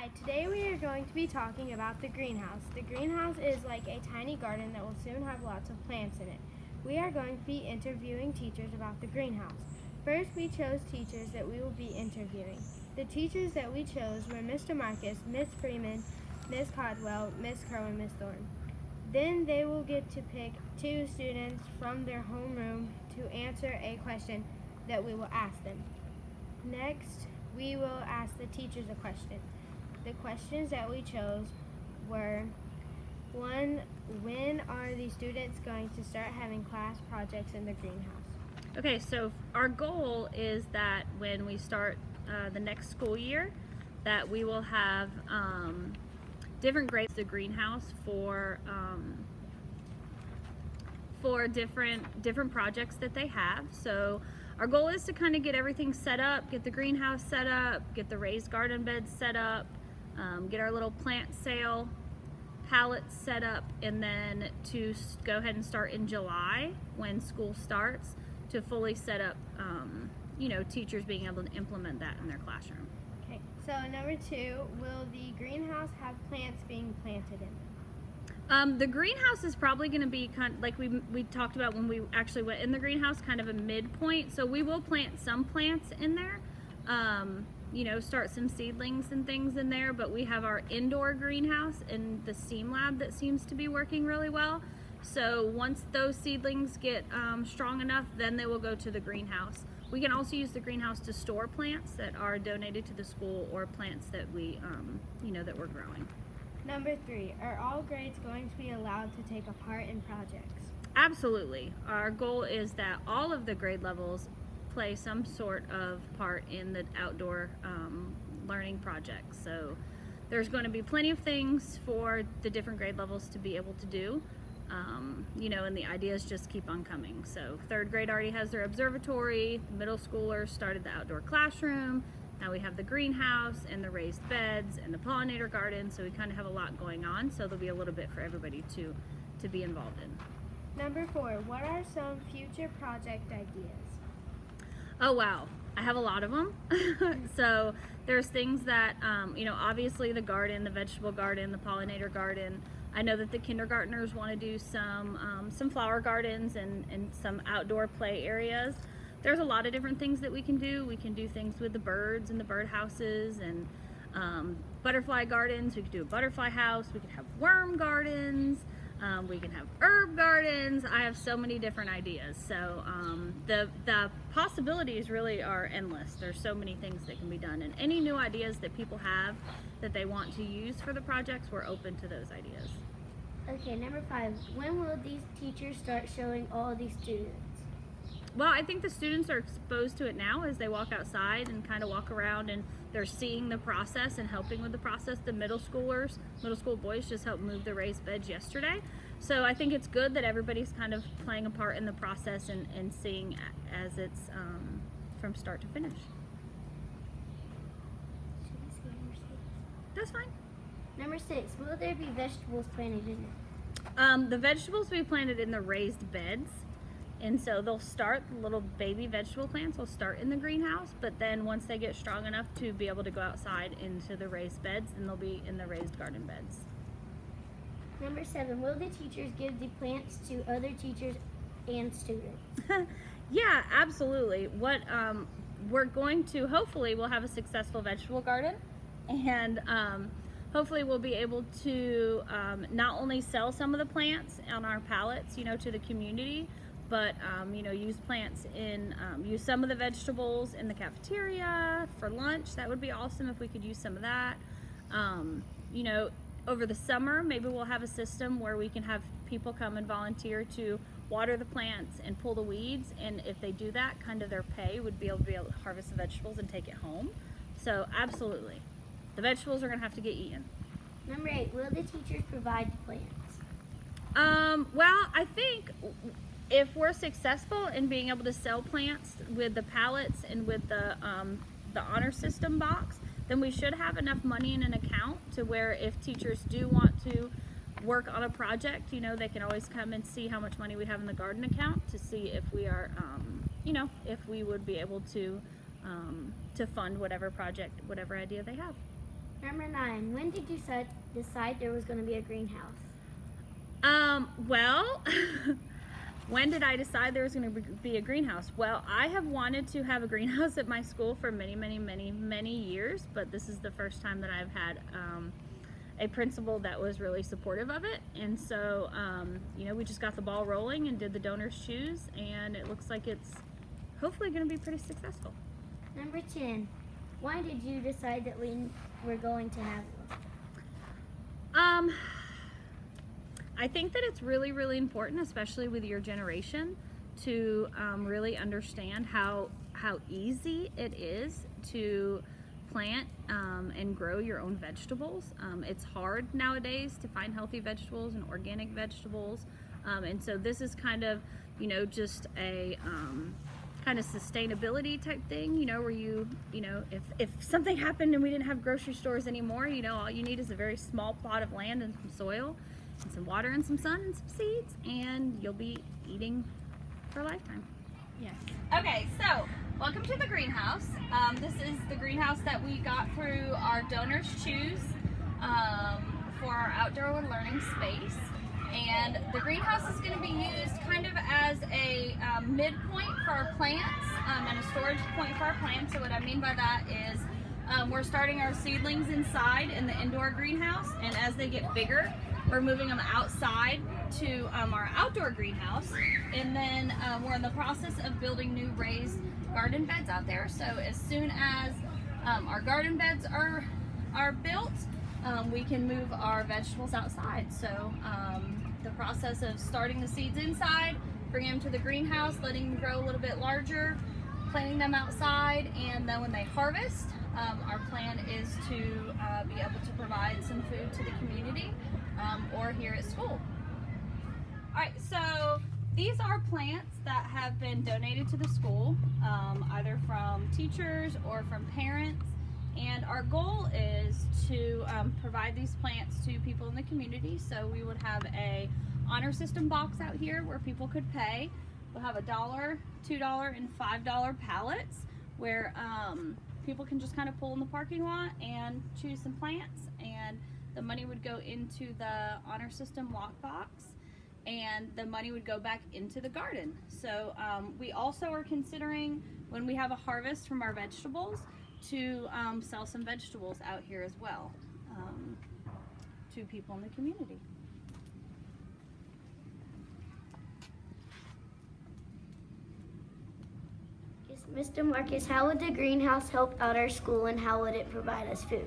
Hi, today we are going to be talking about the greenhouse. The greenhouse is like a tiny garden that will soon have lots of plants in it. We are going to be interviewing teachers about the greenhouse. First, we chose teachers that we will be interviewing. The teachers that we chose were Mr. Marcus, Miss Freeman, Miss Codwell, Miss Crow, and Miss Thorne. Then they will get to pick two students from their homeroom to answer a question that we will ask them. Next, we will ask the teachers a question. The questions that we chose were: 1. When are the students going to start having class projects in the greenhouse? Okay, so our goal is that when we start the next school year, that we will have different grades of the greenhouse for different projects that they have. So our goal is to kind of get everything set up, get the greenhouse set up, get the raised garden beds set up, get our little plant sale pallets set up, and then to go ahead and start in July when school starts to fully set up, teachers being able to implement that in their classroom. Okay, so number 2, will the greenhouse have plants being planted in it? The greenhouse is probably going to be kind of like we talked about when we actually went in the greenhouse, kind of a midpoint. So we will plant some plants in there, start some seedlings and things in there. But we have our indoor greenhouse and the STEAM lab that seems to be working really well. So once those seedlings get strong enough, then they will go to the greenhouse. We can also use the greenhouse to store plants that are donated to the school or plants that we, that we're growing. Number 3, are all grades going to be allowed to take a part in projects? Absolutely. Our goal is that all of the grade levels play some sort of part in the outdoor learning projects. So there's going to be plenty of things for the different grade levels to be able to do. And the ideas just keep on coming. So 3rd grade already has their observatory, middle schoolers started the outdoor classroom, now we have the greenhouse and the raised beds and the pollinator garden, so we kind of have a lot going on, so there'll be a little bit for everybody to be involved in. Number 4, what are some future project ideas? Oh wow, I have a lot of them. So there's things that, obviously the garden, the vegetable garden, the pollinator garden. I know that the kindergartners want to do some flower gardens and some outdoor play areas. There's a lot of different things that we can do. We can do things with the birds and the bird houses and butterfly gardens. We could do a butterfly house. We could have worm gardens. We can have herb gardens. I have so many different ideas. So the possibilities really are endless. There's so many things that can be done. And any new ideas that people have that they want to use for the projects, we're open to those ideas. Okay, number 5, when will these teachers start showing all these students? Well, I think the students are exposed to it now as they walk outside and kind of walk around, and they're seeing the process and helping with the process. The middle school boys just helped move the raised beds yesterday. So I think it's good that everybody's kind of playing a part in the process and seeing as it's from start to finish. That's fine. Number 6, will there be vegetables planted in it? The vegetables will be planted in the raised beds. And so they'll start, little baby vegetable plants will start in the greenhouse, but then once they get strong enough to be able to go outside into the raised beds, then they'll be in the raised garden beds. Number 7, will the teachers give the plants to other teachers and students? Yeah, absolutely. What we're going to, hopefully we'll have a successful vegetable garden, and hopefully we'll be able to not only sell some of the plants on our pallets, to the community, but use plants use some of the vegetables in the cafeteria for lunch. That would be awesome if we could use some of that. Over the summer, maybe we'll have a system where we can have people come and volunteer to water the plants and pull the weeds, and if they do that, kind of their pay would be able to harvest the vegetables and take it home. So absolutely, the vegetables are going to have to get eaten. Number 8, will the teachers provide the plants? Well, I think if we're successful in being able to sell plants with the pallets and with the honor system box, then we should have enough money in an account to where if teachers do want to work on a project, they can always come and see how much money we have in the garden account to see if we are, if we would be able to fund whatever project, whatever idea they have. Number 9. When did you decide there was going to be a greenhouse? Well, when did I decide there was going to be a greenhouse? Well, I have wanted to have a greenhouse at my school for many years, but this is the first time that I've had a principal that was really supportive of it. And so, we just got the ball rolling and did the donors choose, and it looks like it's hopefully going to be pretty successful. Number 10. Why did you decide that we were going to have one? I think that it's really important, especially with your generation, to really understand how easy it is to plant and grow your own vegetables. It's hard nowadays to find healthy vegetables and organic vegetables, and so this is kind of just a kind of sustainability type thing, where if something happened and we didn't have grocery stores anymore, all you need is a very small plot of land and some soil and some water and some sun and some seeds, and you'll be eating for a lifetime. Yes. Okay, so welcome to the greenhouse. This is the greenhouse that we got through our Donors Choose for our outdoor learning space. And the greenhouse is going to be used kind of as a midpoint for our plants and a storage point for our plants. So what I mean by that is we're starting our seedlings inside in the indoor greenhouse, and as they get bigger, we're moving them outside to our outdoor greenhouse. And then we're in the process of building new raised garden beds out there. So as soon as our garden beds are built, we can move our vegetables outside. So the process of starting the seeds inside, bringing them to the greenhouse, letting them grow a little bit larger, planting them outside, and then when they harvest, our plan is to be able to provide some food to the community or here at school. Alright, so these are plants that have been donated to the school, either from teachers or from parents. And our goal is to provide these plants to people in the community. So we would have a honor system box out here where people could pay. We'll have $1, $2, and $5 pallets where people can just kind of pull in the parking lot and choose some plants, and the money would go into the honor system lockbox, and the money would go back into the garden. So we also are considering, when we have a harvest from our vegetables, to sell some vegetables out here as well to people in the community. Mr. Marcus, how would the greenhouse help out our school, and how would it provide us food?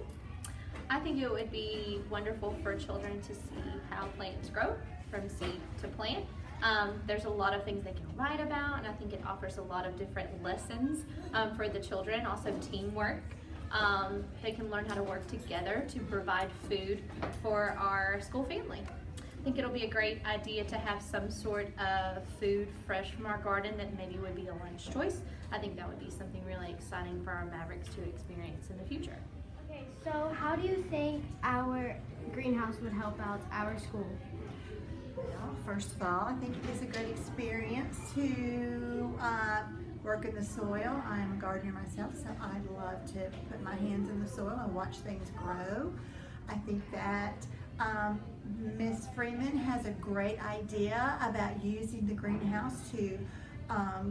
I think it would be wonderful for children to see how plants grow from seed to plant. There's a lot of things they can write about, and I think it offers a lot of different lessons for the children, also teamwork. They can learn how to work together to provide food for our school family. I think it'll be a great idea to have some sort of food fresh from our garden that maybe would be a lunch choice. I think that would be something really exciting for our Mavericks to experience in the future. Okay, so how do you think our greenhouse would help out our school? Well, first of all, I think it is a great experience to work in the soil. I'm a gardener myself, so I love to put my hands in the soil and watch things grow. I think that Miss Freeman has a great idea about using the greenhouse to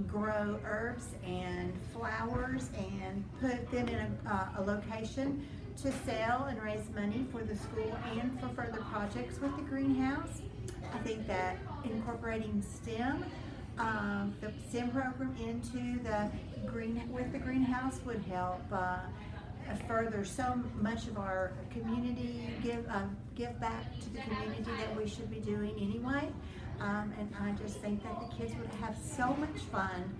grow herbs and flowers and put them in a location to sell and raise money for the school and for further projects with the greenhouse. I think that incorporating STEM, the STEM program into the greenhouse would help further so much of our community give back to the community that we should be doing anyway. And I just think that the kids would have so much fun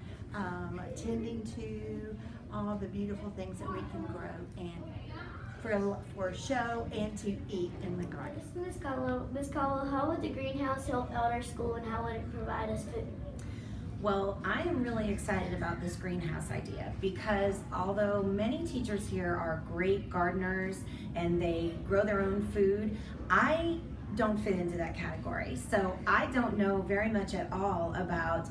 attending to all the beautiful things that we can grow and for a show and to eat in the garden. Miss Caldwell, how would the greenhouse help out our school, and how would it provide us food? Well, I am really excited about this greenhouse idea because although many teachers here are great gardeners and they grow their own food, I don't fit into that category. So I don't know very much at all about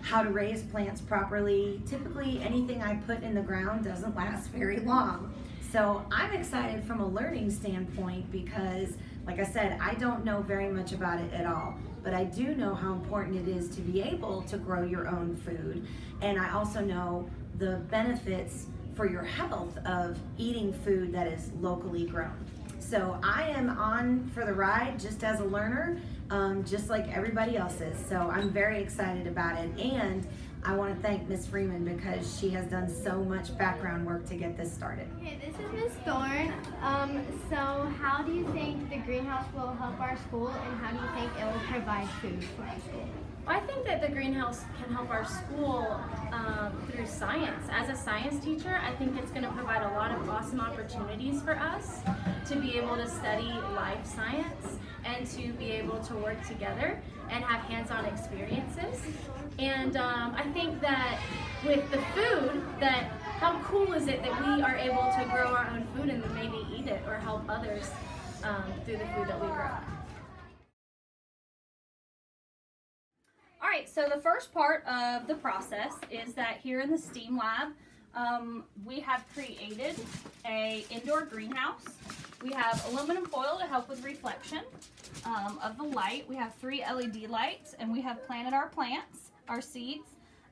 how to raise plants properly. Typically, anything I put in the ground doesn't last very long. So I'm excited from a learning standpoint because, like I said, I don't know very much about it at all, but I do know how important it is to be able to grow your own food. And I also know the benefits for your health of eating food that is locally grown. So I am on for the ride just as a learner, just like everybody else is. So I'm very excited about it. And I want to thank Miss Freeman because she has done so much background work to get this started. Okay, this is Miss Thorne. So how do you think the greenhouse will help our school, and how do you think it will provide food for our school? I think that the greenhouse can help our school through science. As a science teacher, I think it's going to provide a lot of awesome opportunities for us to be able to study life science and to be able to work together and have hands-on experiences. And I think that with the food, that how cool is it that we are able to grow our own food and then maybe eat it or help others through the food that we grow. All right, so the first part of the process is that here in the STEAM lab, we have created a indoor greenhouse. We have aluminum foil to help with reflection of the light. We have 3 LED lights, and we have planted our plants, our seeds.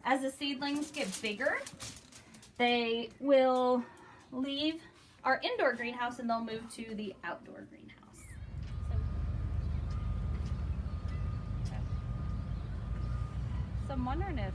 As the seedlings get bigger, they will leave our indoor greenhouse and they'll move to the outdoor greenhouse. So I'm wondering if